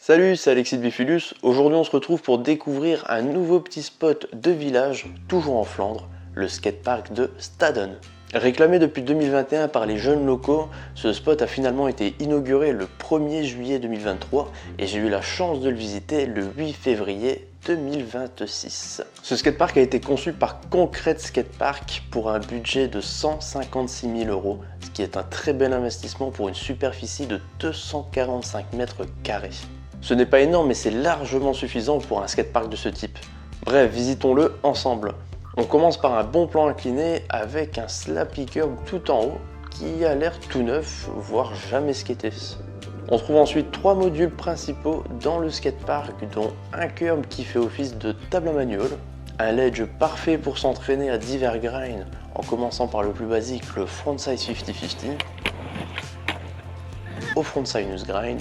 Salut, c'est Alexis de Bifulus. Aujourd'hui on se retrouve pour découvrir un nouveau petit spot de village, toujours en Flandre, le skatepark de Staden. Réclamé depuis 2021 par les jeunes locaux, ce spot a finalement été inauguré le 1er juillet 2023 et j'ai eu la chance de le visiter le 8 février 2026. Ce skatepark a été conçu par Concrete Skatepark pour un budget de 156 000 €, ce qui est un très bel investissement pour une superficie de 245 mètres carrés. Ce n'est pas énorme mais c'est largement suffisant pour un skatepark de ce type. Bref, visitons-le ensemble. On commence par un bon plan incliné avec un slappy curb tout en haut qui a l'air tout neuf, voire jamais skaté. On trouve ensuite 3 modules principaux dans le skatepark, dont un curb qui fait office de table à manuel, un ledge parfait pour s'entraîner à divers grinds, en commençant par le plus basique, le frontside 50-50, au frontside nose grind,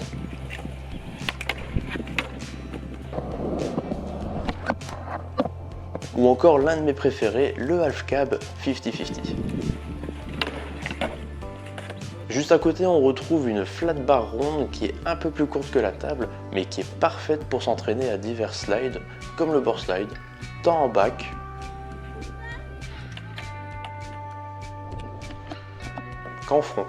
ou encore l'un de mes préférés, le half cab 50-50. Juste à côté, on retrouve une flat bar ronde qui est un peu plus courte que la table, mais qui est parfaite pour s'entraîner à divers slides, comme le board slide, tant en back qu'en front.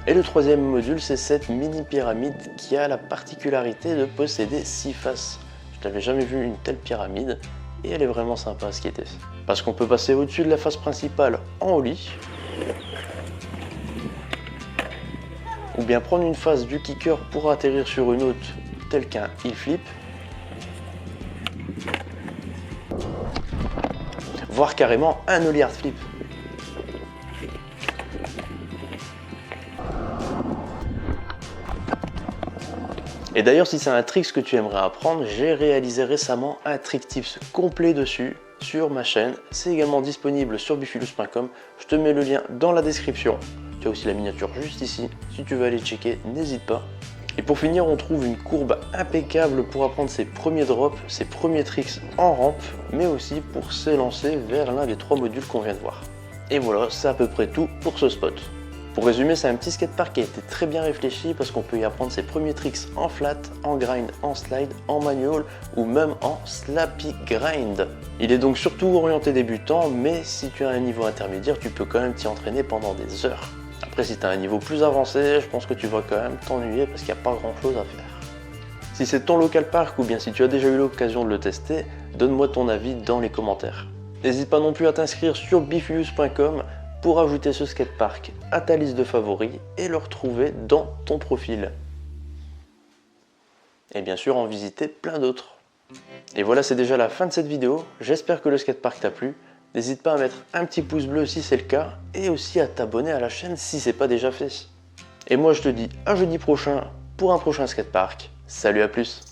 Et le troisième module, c'est cette mini pyramide qui a la particularité de posséder 6 faces. Je n'avais jamais vu une telle pyramide et elle est vraiment sympa à skater. Parce qu'on peut passer au-dessus de la face principale en ollie, ou bien prendre une face du kicker pour atterrir sur une autre, tel qu'un heel flip, voire carrément un ollie hard flip. Et d'ailleurs, si c'est un trick que tu aimerais apprendre, j'ai réalisé récemment un trick tips complet dessus sur ma chaîne. C'est également disponible sur bifulus.com. Je te mets le lien dans la description. Tu as aussi la miniature juste ici. Si tu veux aller checker, n'hésite pas. Et pour finir, on trouve une courbe impeccable pour apprendre ses premiers drops, ses premiers tricks en rampe, mais aussi pour s'élancer vers l'un des 3 modules qu'on vient de voir. Et voilà, c'est à peu près tout pour ce spot. Pour résumer, c'est un petit skatepark qui a été très bien réfléchi parce qu'on peut y apprendre ses premiers tricks en flat, en grind, en slide, en manual ou même en slappy grind. Il est donc surtout orienté débutant, mais si tu as un niveau intermédiaire, tu peux quand même t'y entraîner pendant des heures. Après, si tu as un niveau plus avancé, je pense que tu vas quand même t'ennuyer parce qu'il n'y a pas grand chose à faire. Si c'est ton local park ou bien si tu as déjà eu l'occasion de le tester, donne-moi ton avis dans les commentaires. N'hésite pas non plus à t'inscrire sur bifulus.com pour ajouter ce skatepark à ta liste de favoris et le retrouver dans ton profil. Et bien sûr en visiter plein d'autres. Et voilà, c'est déjà la fin de cette vidéo. J'espère que le skatepark t'a plu. N'hésite pas à mettre un petit pouce bleu si c'est le cas et aussi à t'abonner à la chaîne si c'est pas déjà fait. Et moi je te dis à jeudi prochain pour un prochain skatepark. Salut, à plus.